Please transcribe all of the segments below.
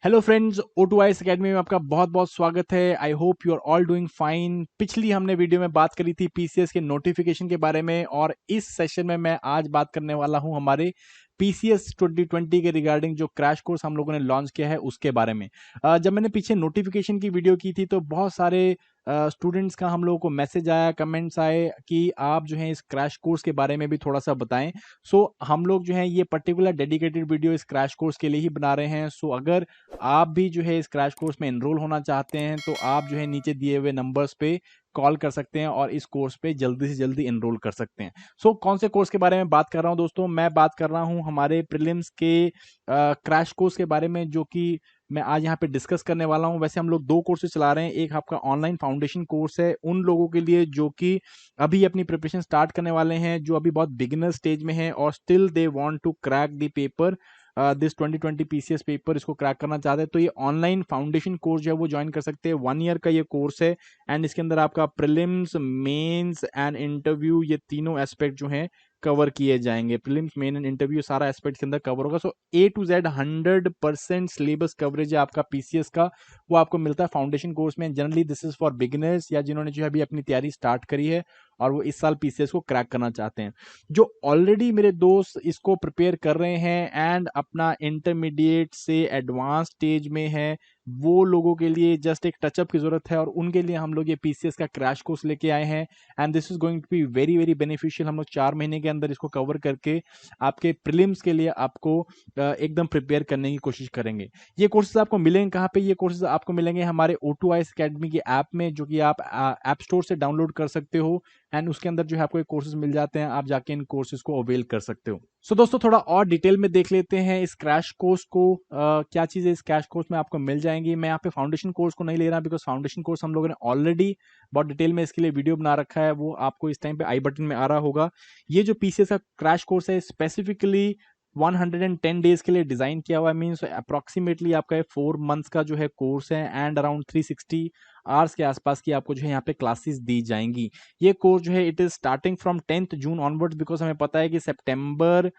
Hello friends, O2IAS academy में आपका बहुत बहुत स्वागत है। I hope you are all doing fine. पिछली हमने वीडियो में बात करी थी पीसीएस के नोटिफिकेशन के बारे में, और इस सेशन में मैं आज बात करने वाला हूं हमारे पीसीएस 2020 के रिगार्डिंग जो क्रैश कोर्स हम लोगों ने लॉन्च किया है उसके बारे में। जब मैंने पीछे नोटिफिकेशन की वीडियो की थी तो बहुत सारे स्टूडेंट्स का हम लोगों को मैसेज आया, कमेंट्स आए कि आप जो है इस क्रैश कोर्स के बारे में भी थोड़ा सा बताएं। सो हम लोग जो है ये पर्टिकुलर डेडिकेटेड वीडियो इस क्रैश कोर्स के लिए ही बना रहे हैं। सो अगर आप भी जो है इस क्रैश कोर्स में एनरोल होना चाहते हैं तो आप जो है नीचे दिए हुए नंबर्स पे कॉल कर सकते हैं और इस कोर्स पे जल्दी से जल्दी एनरोल कर सकते हैं। सो कौन से कोर्स के बारे में बात कर रहा हूं दोस्तों? मैं बात कर रहा हूं हमारे प्रीलिम्स के क्रैश कोर्स के बारे में, जो कि मैं आज यहाँ पे डिस्कस करने वाला हूं। वैसे हम लोग दो कोर्सेज चला रहे हैं। एक आपका ऑनलाइन फाउंडेशन कोर्स है उन लोगों के लिए जो कि अभी अपनी प्रिपरेशन स्टार्ट करने वाले हैं, जो अभी बहुत बिगिनर स्टेज में है और still they want to crack the paper, this 2020 PCS paper इसको क्रैक करना चाहते हैं। तो ये ऑनलाइन फाउंडेशन कोर्स जो है वो ज्वाइन कर सकते हैं। 1 ईयर का ये कोर्स है एंड इसके अंदर आपका प्रीलिम्स, मेंस एंड इंटरव्यू, ये तीनों एस्पेक्ट जो हैं कवर किए जाएंगे। प्रीलिम्स, मेन एंड इंटरव्यू सारा एस्पेक्ट के अंदर कवर होगा। सो A to Z 100% syllabus coverage है आपका पीसीएस का, वो आपको मिलता है फाउंडेशन कोर्स में। Generally this is for beginners या जिन्होंने जो है अभी अपनी तैयारी स्टार्ट करी है और वो इस साल पीसीएस को क्रैक करना चाहते हैं। जो ऑलरेडी मेरे दोस्त इसको प्रिपेयर कर रहे हैं एंड अपना इंटरमीडिएट से एडवांस स्टेज में है, वो लोगों के लिए जस्ट एक टचअप की जरूरत है और उनके लिए हम लोग ये पीसीएस का क्रैश कोर्स लेके आए हैं। And this is going to be very very beneficial. हम लोग 4 महीने के अंदर इसको कवर करके आपके प्रीलिम्स के लिए आपको एकदम प्रिपेयर करने की कोशिश करेंगे। ये कोर्सेज आपको मिलेंगे कहाँ पे? ये कोर्सेज आपको मिलेंगे हमारे O2IAS एकेडमी के ऐप में, जो कि आप ऐप स्टोर से डाउनलोड कर सकते हो एंड उसके अंदर जो है आपको ये कोर्सेज मिल जाते हैं। आप जाके इन कोर्सेज को अवेल कर सकते हो। सो दोस्तों, थोड़ा और डिटेल में देख लेते हैं इस क्रैश कोर्स को। क्या चीजें इस क्रैश कोर्स में आपको मिल जाएंगी। मैं यहाँ पे फाउंडेशन कोर्स को नहीं ले रहा बिकॉज फाउंडेशन कोर्स हम लोगों ने ऑलरेडी बहुत डिटेल में इसके लिए वीडियो बना रखा है, वो आपको इस टाइम पे आई बटन में आ रहा होगा। ये जो पीसीएस का क्रैश कोर्स है स्पेसिफिकली 110 डेज के लिए डिजाइन किया हुआ है। मीन्स अप्रोक्सीमेटली आपका 4 मंथ्स का जो है कोर्स है एंड अराउंड 360 आवर्स के आसपास की आपको जो है यहाँ पे क्लासेस दी जाएंगी। ये कोर्स जो है it is starting from 10th June onwards, because हमें पता है कि सितंबर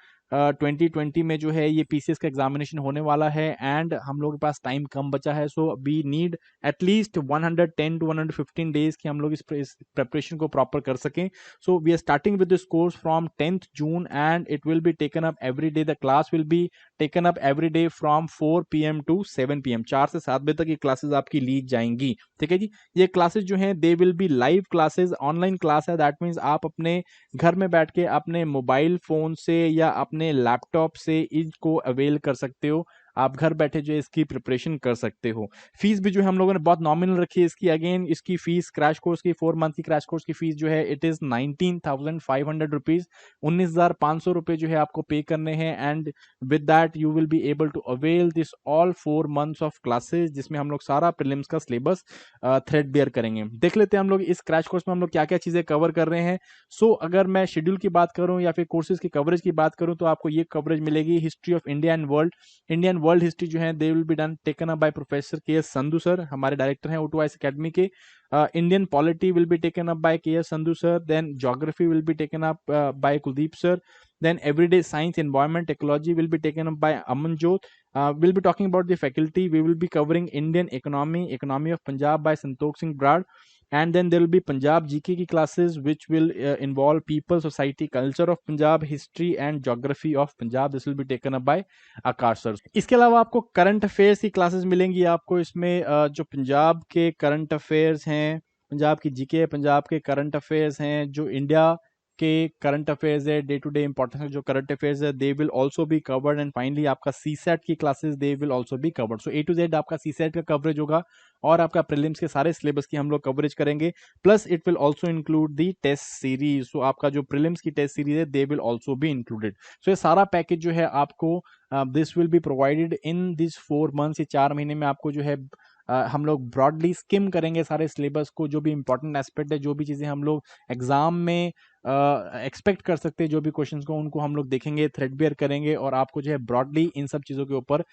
2020 में जो है ये पीसीएस का एग्जामिनेशन होने वाला है एंड हम लोग के पास टाइम कम बचा है। So we need at least 110 to 115 days की हम लोग इस प्रिपरेशन को प्रॉपर कर सकें। So we are starting with this course from 10th June and it will be taken up every day. The class will be taken up every day from 4 PM to 7 PM। 4 से 7 बजे तक ये classes आपकी ली जाएंगी। ठीक है जी। ये classes जो हैं they will B live classes, online class है। दैट मीन्स आप अपने घर में बैठ के अपने मोबाइल फोन से या अपने लैपटॉप से इसको अवेल कर सकते हो। आप घर बैठे जो है इसकी प्रिपरेशन कर सकते हो। फीस भी जो है हम लोगों ने बहुत नॉमिनल रखी है इसकी। अगेन इसकी फीस क्रैश कोर्स की 4 मंथ की क्रैश कोर्स की फीस जो है इट इज 19,500 रुपीज। 19,500 रुपए जो है आपको पे करने हैं and with that you will be able to avail this all 4 months of classes, जिसमें हम लोग सारा प्रीलिम्स का सिलेबस थ्रेड बेयर करेंगे। देख लेते हैं हम लोग इस क्रैश कोर्स में हम लोग क्या क्या चीजें कवर कर रहे हैं। सो अगर मैं शेड्यूल की बात करूं या फिर कोर्सेज की कवरेज की बात करूं तो आपको ये कवरेज मिलेगी। History of India and world, Indian world history जो है they will be done taken up by professor K Sandhu sir, हमारे डायरेक्टर हैं O2IAS एकेडमी के। Indian polity will be taken up by K Sandhu sir. Then geography will be taken up by Kuldeep sir. Then everyday science, environment, ecology will be taken up by Amanjot. We'll be talking about the faculty. We will be covering Indian economy, economy of Punjab by Santokh Singh Brad. And then there will be Punjab GK की classes which will involve people, society, culture of Punjab, history and geography of Punjab. This will be taken up by Akash sir. इसके अलावा आपको current affairs की classes मिलेंगी आपको इसमें। जो पंजाब के करंट अफेयर्स हैं, पंजाब की जीके, पंजाब के करंट अफेयर्स हैं, जो इंडिया के करंट अफेयर्स है, डे टू डे इंपॉर्टेंस जो करंट अफेयर्स है, they will also be covered. And finally आपका सीसैट की classes they will also be covered. So A to Z आपका सीसैट का कवरेज होगा और आपका प्रीलिम्स के सारे सिलेबस की हम लोग कवरेज करेंगे। Plus it will also include the test series. So आपका जो प्रीलिम्स की टेस्ट सीरीज है they will also be included. So ये सारा पैकेज जो है आपको this will be provided in this 4 months. ये 4 महीने में आपको जो है हम लोग ब्रॉडली स्किम करेंगे सारे सिलेबस को। जो भी इंपॉर्टेंट एस्पेक्ट है, जो भी चीज़ें हम लोग एग्जाम में एक्सपेक्ट कर सकते हैं, जो भी क्वेश्चंस को उनको हम लोग देखेंगे, थ्रेडबेयर करेंगे और आपको जो है ब्रॉडली इन सब चीज़ों के ऊपर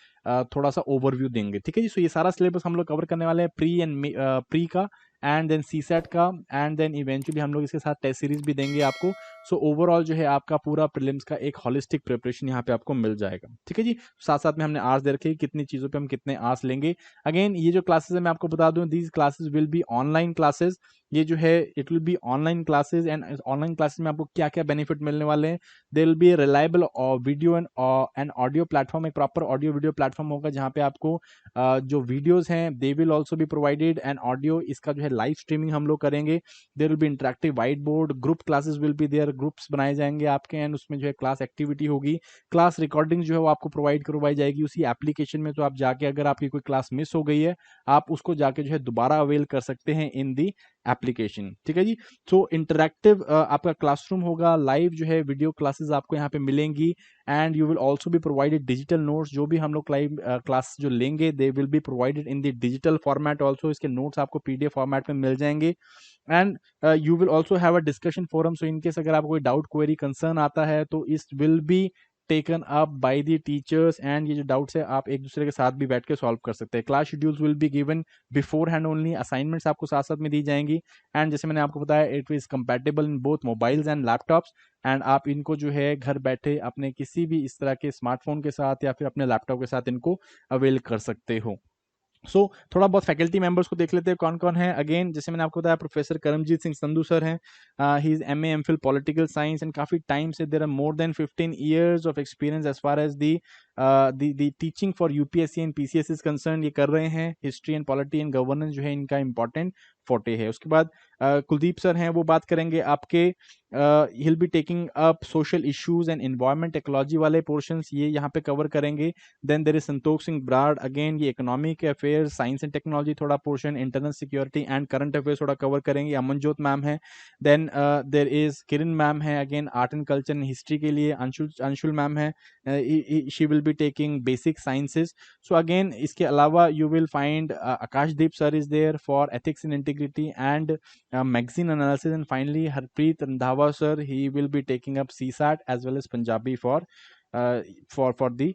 थोड़ा सा ओवरव्यू देंगे। ठीक है जी। सो ये सारा सिलेबस हम लोग कवर करने वाले हैं प्री का एंड देन सीसेट का, एंड देन इवेंचुअली हम लोग इसके साथ टेस्ट सीरीज भी देंगे आपको। सो ओवरऑल जो है आपका पूरा प्रीलिम्स का एक होलिस्टिक प्रिपरेशन यहाँ पे आपको मिल जाएगा। ठीक है जी। साथ साथ में हमने आर्स दे रखे कितनी चीज़ों पे हम कितने आर्स लेंगे। अगेन ये जो क्लासेस है मैं आपको बता दूं, these classes will be online classes. ये जो है it will be online classes, and online classes में आपको क्या क्या बेनिफिट मिलने वाले हैं। There will be reliable video and audio platform, एक प्रॉपर ऑडियो वीडियो प्लेटफॉर्म होगा जहाँ पे आपको जो वीडियोस हैं they will also be provided, and audio इसका जो है लाइव स्ट्रीमिंग हम लोग करेंगे। There will be interactive white board, group classes will be there, groups बनाए जाएंगे आपके, एंड उसमें जो है क्लास एक्टिविटी होगी। क्लास रिकॉर्डिंग जो है वो आपको प्रोवाइड करवाई जाएगी उसी एप्लीकेशन में, तो आप जाके अगर आपकी कोई क्लास मिस हो गई है आप उसको जाके जो है दोबारा अवेल कर सकते हैं इन दी एप्लीकेशन। ठीक है जी। तो इंटरैक्टिव आपका क्लासरूम होगा, लाइव जो है वीडियो क्लासेस आपको यहाँ पे मिलेंगी, and you will also be provided digital notes. जो भी हम लोग लाइव क्लास जो लेंगे दे will be provided in the digital format also, इसके नोट्स आपको पीडीएफ फॉर्मेट में मिल जाएंगे। And you will also have a discussion forum, so in case अगर आपको कोई डाउट क्वेरी कंसर्न आता है तो इस will be taken up by the teachers, and ये जो डाउट्स है आप एक दूसरे के साथ भी बैठ के सॉल्व कर सकते हैं। Class schedules will be given before hand only, assignments आपको साथ साथ में दी जाएंगी, एंड जैसे मैंने आपको बताया it is compatible in both mobiles and laptops, and आप इनको जो है घर बैठे अपने किसी भी इस तरह के स्मार्टफोन के साथ या फिर अपने लैपटॉप के साथ इनको अवेल कर सकते हो। सो थोड़ा बहुत फैकल्टी मेंबर्स को देख लेते हैं कौन कौन है। अगेन जैसे मैंने आपको बताया प्रोफेसर करमजीत सिंह संधू सर हैं, ही is MA MPhil political science, and काफी टाइम से there are more than 15 years of experience as far as the teaching for UPSC and PCS is concern. ये कर रहे हैं, history and polity and governance जो है इनका इंपॉर्टेंट फोटे है। उसके बाद कुलदीप सर हैं, वो बात करेंगे आपके he'll be taking up social issues and environment technology वाले पोर्शंस, ये यहाँ पे कवर करेंगे। Then there is Santosh Singh Brar, again ये economic affairs, science and technology थोड़ा portion, internal security and current affairs थोड़ा कवर करेंगे, अमनजोत मैम है। Then there is Kiran ma'am है, again art and culture and history के लिए अंशुल मैम है, she will be taking basic sciences. So again इसके अलावा you will find Akashdeep sir is there for ethics and integrity and magazine analysis, and finally Harpreet Randhawa sir, he will be taking up CSAT as well as Punjabi for the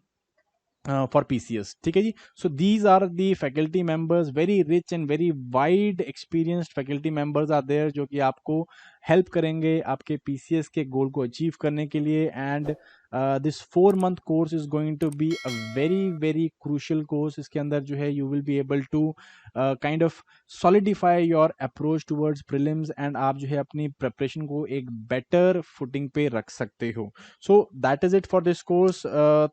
for PCS। ठीक है जी। So these are the faculty members, very rich and very wide experienced faculty members are there, जो कि आपको help करेंगे आपके PCS के गोल को अचीव करने के लिए। And this 4 month course is going to be a very very crucial course. इसके अंदर जो है you will be able to kind of solidify your approach towards prelims, and आप जो है अपनी प्रिपरेशन को एक बेटर फुटिंग पे रख सकते हो। So that is it for this course.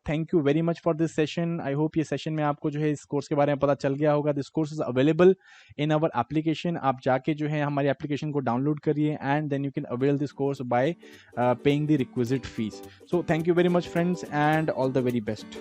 Thank you very much for this session. I hope ये सेशन में आपको जो है इस कोर्स के बारे में पता चल गया होगा। This course is available in our application, आप जाके जो है हमारी एप्लीकेशन को डाउनलोड करिए, and then you can avail this course by paying the requisite fees. So thank you very much friends, and all the very best.